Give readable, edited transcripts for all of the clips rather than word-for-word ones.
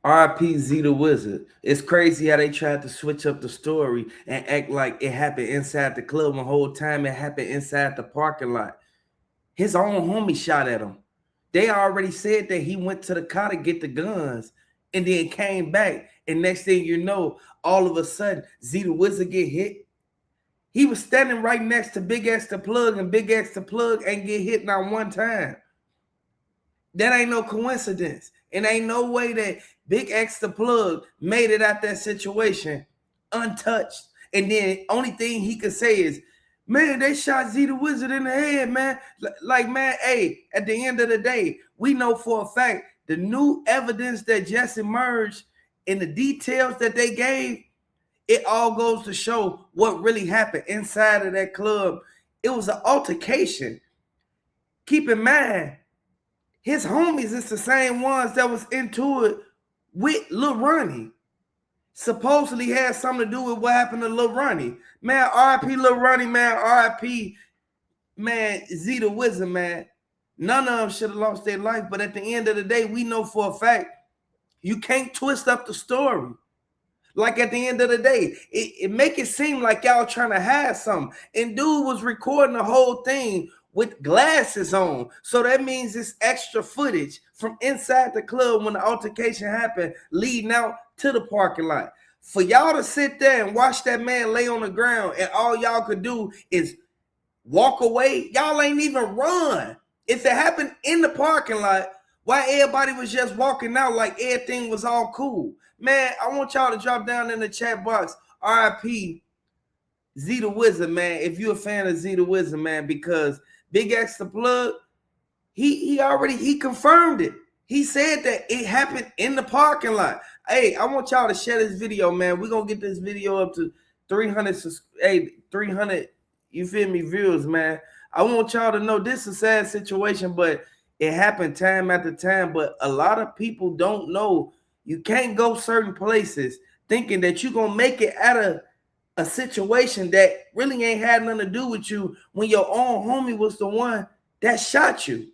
RIP Z the Wizard. It's crazy how they tried to switch up the story and act like it happened inside the club when the whole time it happened inside the parking lot. His own homie shot at him. They already said that he went to the car to get the guns and then came back. And next thing you know, all of a sudden, Z the Wizard get hit. He was standing right next to Big X the Plug, and Big X the Plug ain't get hit not one time. That ain't no coincidence. And ain't no way that Big X the Plug made it out that situation untouched. And then only thing he could say is, man, they shot Z the Wizard in the head, man. Like, man, hey, at the end of the day, we know for a fact the new evidence that just emerged and the details that they gave, it all goes to show what really happened inside of that club. It was an altercation. Keep in mind, his homies is the same ones that was into it with Lil Ronnie. Supposedly had something to do with what happened to Lil Ronnie. Man, RIP Lil Ronnie, man, RIP, man, Z the Wizard, man. None of them should have lost their life, but at the end of the day, we know for a fact, you can't twist up the story. Like at the end of the day, it make it seem like y'all trying to hide something. And dude was recording the whole thing with glasses on. So that means it's extra footage from inside the club when the altercation happened, leading out to the parking lot. For y'all to sit there and watch that man lay on the ground and all y'all could do is walk away, y'all ain't even run. If it happened in the parking lot, why everybody was just walking out like everything was all cool? Man, I want y'all to drop down in the chat box, RIP Z the Wizard, man, if you're a fan of Z the Wizard, man, because Big X the Plug, he confirmed it. He said that it happened in the parking lot. Hey, I want y'all to share this video, man. We're gonna get this video up to 300, you feel me, views, man. I want y'all to know this is a sad situation, but it happened time after time. But a lot of people don't know you can't go certain places thinking that you're gonna make it out of a situation that really ain't had nothing to do with you when your own homie was the one that shot you.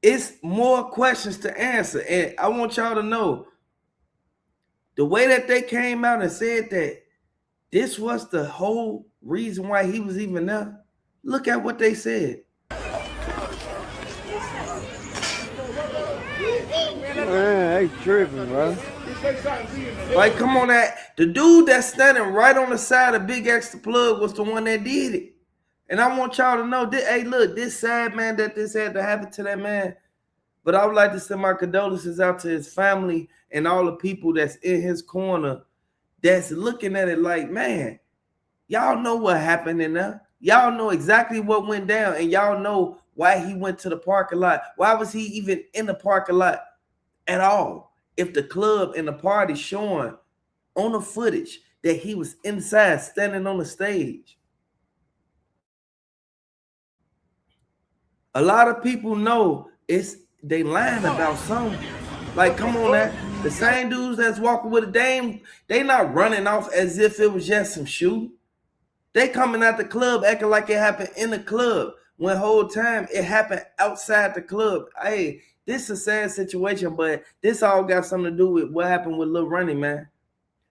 It's more questions to answer. And I want y'all to know the way that they came out and said that this was the whole reason why he was even there. Look at what they said. Man, they tripping, bro. Like, come on, that the dude that's standing right on the side of Big X the Plug was the one that did it. And I want y'all to know that, hey, look, this sad, man, that this had to happen to that man. But I would like to send my condolences out to his family and all the people that's in his corner that's looking at it like, man, y'all know what happened in there. Y'all know exactly what went down, and y'all know why he went to the parking lot. Why was he even in the parking lot at all? If the club and the party showing on the footage that he was inside standing on the stage. A lot of people know they lying about something. Like, come on, that the same dudes that's walking with a dame, they not running off as if it was just some shooting. They coming out the club acting like it happened in the club when the whole time it happened outside the club. Hey, this is a sad situation, but this all got something to do with what happened with Lil Ronnie, man.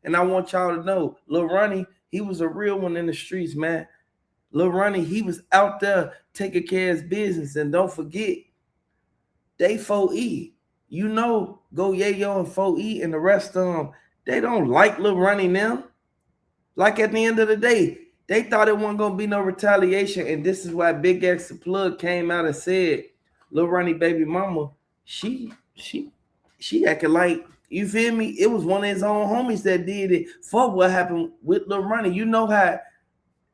And I want y'all to know, Lil Ronnie, he was a real one in the streets, man. Lil Ronnie, he was out there taking care of his business. And don't forget, they 4E. You know, Go Yayo and 4E and the rest of them, they don't like Lil Ronnie now. Like at the end of the day, they thought it wasn't going to be no retaliation. And this is why Big X the Plug came out and said, Lil Ronnie baby mama, she acting like, you feel me? It was one of his own homies that did it for what happened with Lil Ronnie. You know how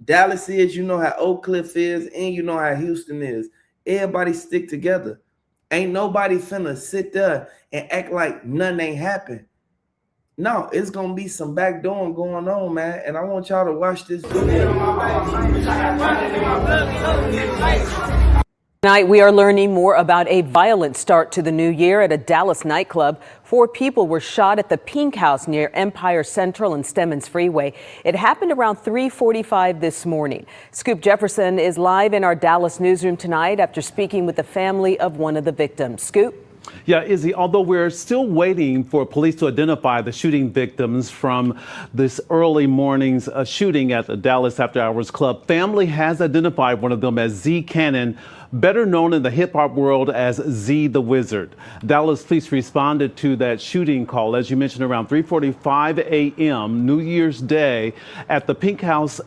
Dallas is, you know how Oak Cliff is, and you know how Houston is. Everybody stick together. Ain't nobody finna sit there and act like nothing ain't happened. No, it's gonna be some backdooring going on, man. And I want y'all to watch this video. Tonight, we are learning more about a violent start to the new year at a Dallas nightclub. 4 people were shot at the Pink House near Empire Central and Stemmons Freeway. It happened around 3:45 this morning. Scoop Jefferson is live in our Dallas newsroom tonight after speaking with the family of one of the victims. Scoop. Yeah, Izzy, although we're still waiting for police to identify the shooting victims from this early morning's shooting at the Dallas After Hours Club, family has identified one of them as Z Cannon, better known in the hip hop world as Z the Wizard. Dallas police responded to that shooting call, as you mentioned, around 3:45 a.m. New Year's Day at the Pink House,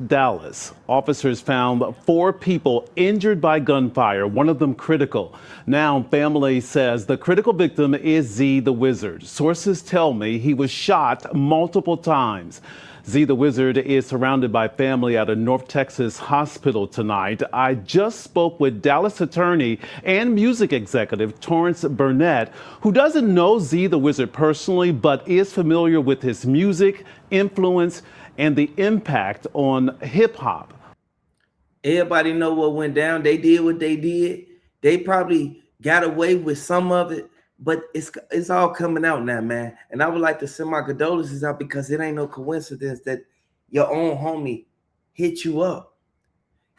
Dallas. Officers found 4 people injured by gunfire, one of them critical. Now, family says the critical victim is Z the Wizard. Sources tell me he was shot multiple times. Z the Wizard is surrounded by family at a North Texas hospital tonight. I just spoke with Dallas attorney and music executive Torrance Burnett, who doesn't know Z the Wizard personally, but is familiar with his music, influence, and the impact on hip hop. Everybody know what went down. They did what they did. They probably got away with some of it, but it's all coming out now, man. And I would like to send my condolences out because it ain't no coincidence that your own homie hit you up.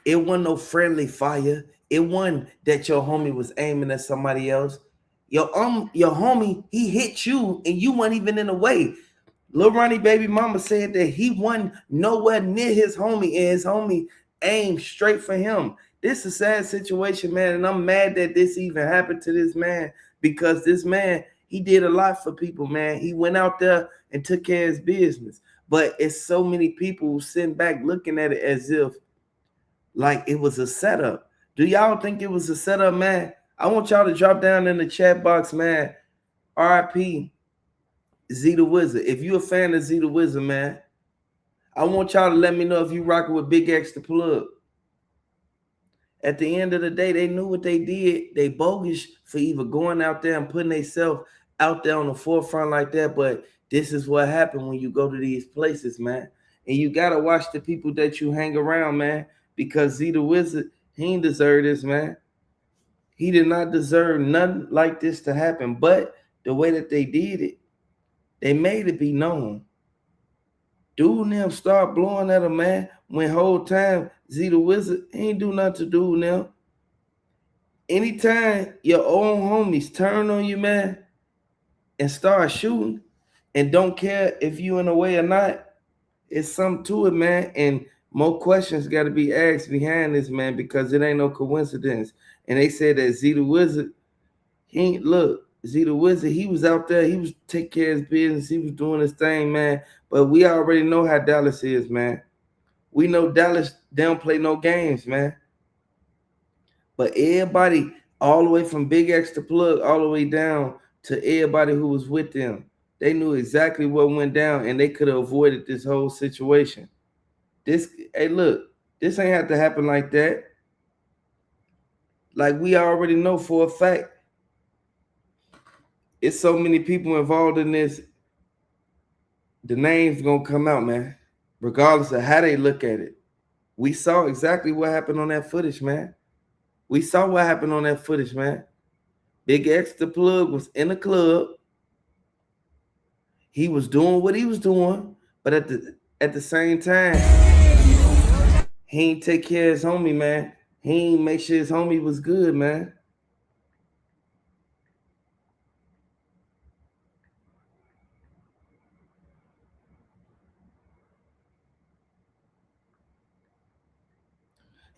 It wasn't no friendly fire. It wasn't that your homie was aiming at somebody else. Your homie, he hit you and you weren't even in the way. Lil Ronnie baby mama said that he wasn't nowhere near his homie and his homie aimed straight for him. This is a sad situation, man, and I'm mad that this even happened to this man because this man, he did a lot for people, man. He went out there and took care of his business. But it's so many people sitting back looking at it as if like it was a setup. Do y'all think it was a setup, man? I want y'all to drop down in the chat box, man. RIP Z the Wizard. If you're a fan of Z the Wizard, man, I want y'all to let me know if you rocking with BigX the Plug. At the end of the day, they knew what they did. They bogus for even going out there and putting themselves out there on the forefront like that. But this is what happened when you go to these places, man. And you gotta watch the people that you hang around, man, because Z the Wizard, he ain't deserve this, man. He did not deserve nothing like this to happen. But the way that they did it, they made it be known. Dude and them start blowing at him, man. When whole time Z the Wizard ain't do nothing to dude now. Anytime your own homies turn on you, man, and start shooting and don't care if you in the way or not, it's something to it, man. And more questions got to be asked behind this, man, because it ain't no coincidence. And they said that Z the Wizard, Z the Wizard, he was out there, he was taking care of his business, he was doing his thing, man. But we already know how Dallas is, man. We know Dallas, they don't play no games, man. But everybody, all the way from BigX to Plug, all the way down to everybody who was with them, they knew exactly what went down, and they could have avoided this whole situation. Hey, look, this ain't have to happen like that. Like we already know for a fact. It's so many people involved in this. The name's gonna come out, man, regardless of how they look at it. We saw exactly what happened on that footage, man. We saw what happened on that footage, man. BigX the Plug was in the club. He was doing what he was doing, but at the same time, he ain't take care of his homie, man. He ain't make sure his homie was good, man.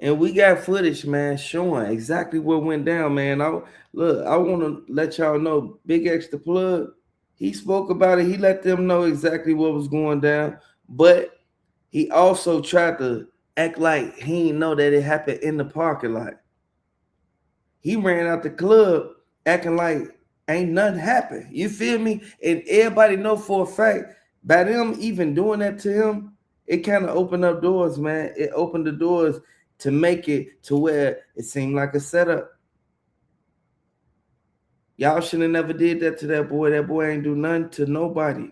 And we got footage, man, showing exactly what went down, man. I want to let y'all know, BigX the Plug, he spoke about it. He let them know exactly what was going down, but he also tried to act like he didn't know that it happened in the parking lot. He ran out the club acting like ain't nothing happened. You feel me? And everybody know for a fact, by them even doing that to him, it kind of opened up doors, man. It opened the doors to make it to where it seemed like a setup. Y'all should have never did that to that boy. That boy ain't do nothing to nobody.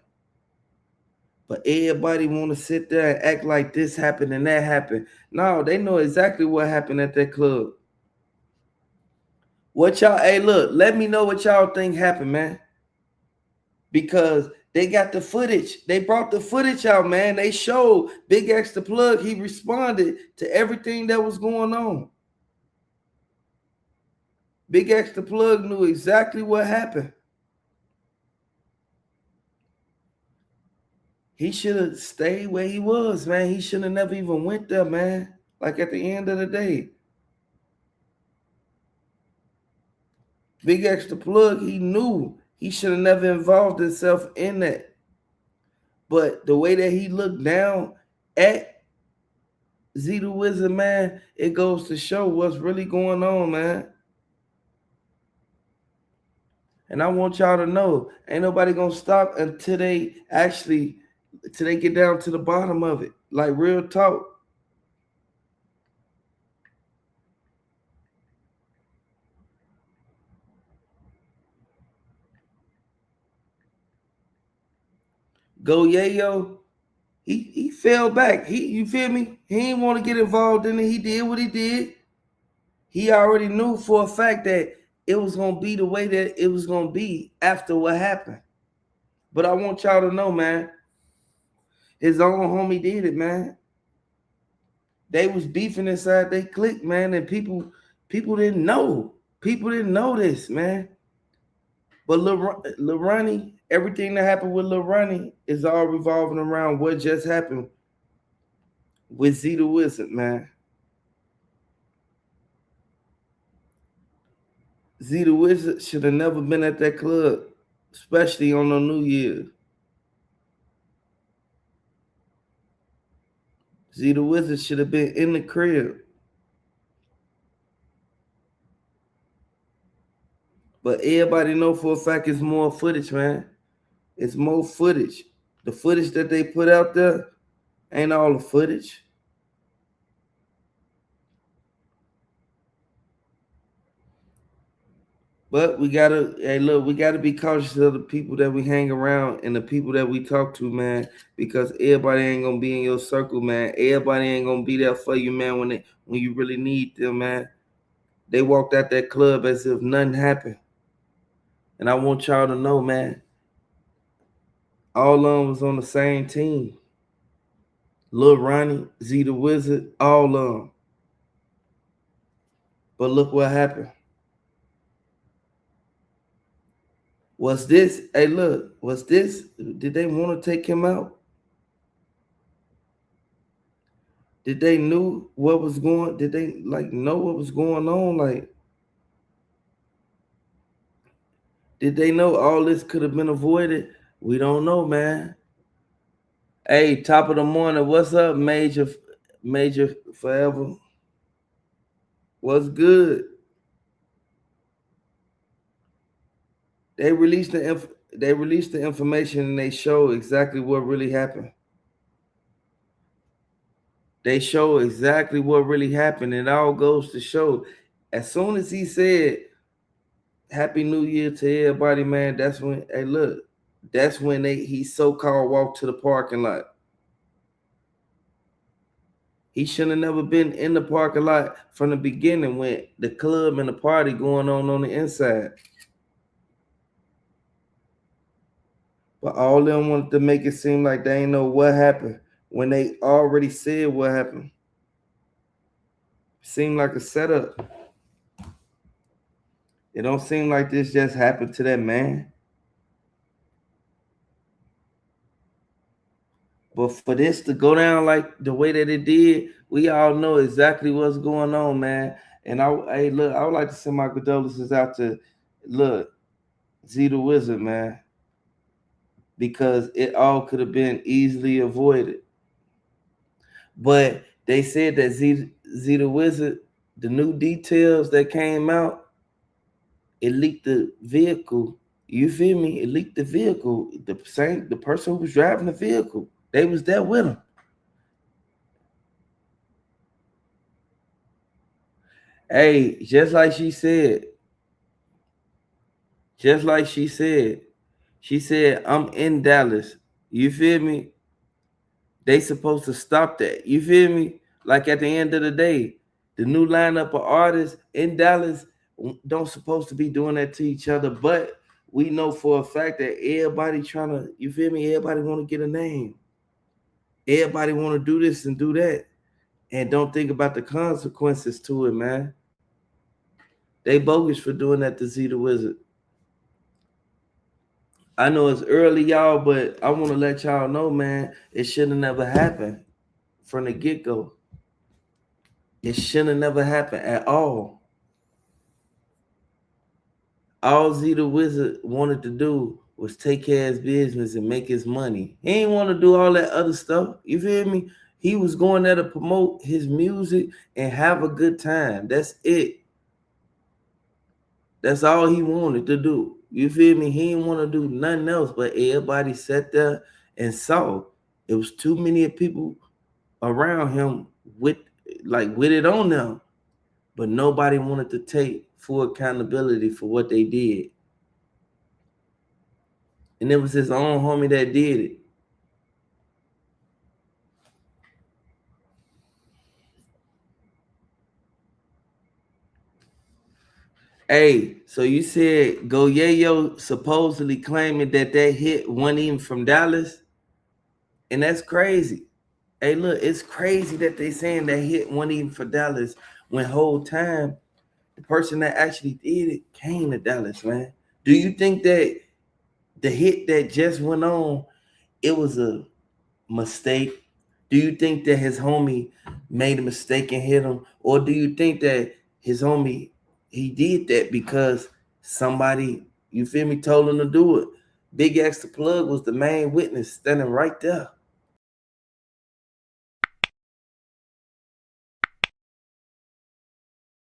But everybody want to sit there and act like this happened and that happened. No, they know exactly what happened at that club. Hey, look, let me know what y'all think happened, man. Because they got the footage. They brought the footage out, man. They showed BigX the Plug. He responded to everything that was going on. Big X the plug knew exactly what happened. He should have stayed where he was, man. He should have never even went there, man. Like at the end of the day. Big X the plug, he knew he should have never involved himself in that. But the way that he looked down at Z the Wizard, man, it goes to show what's really going on, man. And I want y'all to know, ain't nobody gonna stop until they get down to the bottom of it. Like real talk. Go Yayo, he fell back. You feel me? He didn't want to get involved in it. He did what he did. He already knew for a fact that it was gonna be the way that it was gonna be after what happened. But I want y'all to know, man, his own homie did it, man. They was beefing inside they clique, man, and people didn't know. People didn't know this, man. But Lil Ronnie, everything that happened with Lil Ronnie is all revolving around what just happened with Z the Wizard, man. Z the Wizard should have never been at that club, especially on the New Year. Z the Wizard should have been in the crib. But everybody know for a fact it's more footage, man. It's more footage. The footage that they put out there ain't all the footage. But we gotta be cautious of the people that we hang around and the people that we talk to, man, because everybody ain't gonna be in your circle, man. Everybody ain't gonna be there for you, man, when you really need them, man. They walked out that club as if nothing happened. And I want y'all to know, man, all of them was on the same team. Lil Ronnie, Z the Wizard, all of them. But look what happened. Was this, hey, look, was this, did they want to take him out? Did they know what was going, did they know what was going on? Like, did they know all this could have been avoided? We don't know, man. Hey, top of the morning, what's up, Major Forever? What's good? They released the information and they show exactly what really happened. They show exactly what really happened. It all goes to show. As soon as he said Happy New Year to everybody, man, that's when, hey, look, that's when he so-called walked to the parking lot. He should have never been in the parking lot from the beginning when the club and the party going on the inside. But all of them wanted to make it seem like they ain't know what happened when they already said what happened. Seemed like a setup. It don't seem like this just happened to that man. But for this to go down like the way that it did, we all know exactly what's going on, man. And I would like to send my condolences out to Z the Wizard, man, because it all could have been easily avoided. But they said that Z the Wizard, the new details that came out, it leaked the vehicle. You feel me? It leaked the vehicle. The person who was driving the vehicle, they was there with him. Hey, just like she said, she said, I'm in Dallas. You feel me? They supposed to stop that. You feel me? Like at the end of the day, the new lineup of artists in Dallas don't supposed to be doing that to each other. But we know for a fact that everybody trying to, you feel me? Everybody want to get a name. Everybody want to do this and do that. And don't think about the consequences to it, man. They bogus for doing that to Z the Wizard. I know it's early, y'all, but I want to let y'all know, man, it should have never happened from the get-go. It should have never happened at all. All Z the Wizard wanted to do was take care of his business and make his money. He ain't want to do all that other stuff. You feel me? He was going there to promote his music and have a good time. That's it. That's all he wanted to do. You feel me? He didn't want to do nothing else, but everybody sat there and saw it was too many people around him with it on them, but nobody wanted to take full accountability for what they did. And it was his own homie that did it. Hey, so you said Go Yayo supposedly claiming that hit wasn't even from Dallas? And that's crazy. Hey, look, it's crazy that they saying that hit wasn't even for Dallas when whole time the person that actually did it came to Dallas, man. Do you think that the hit that just went on, it was a mistake? Do you think that his homie made a mistake and hit him? Or do you think that his homie, he did that because somebody, you feel me, told him to do it? BigX the plug was the main witness standing right there.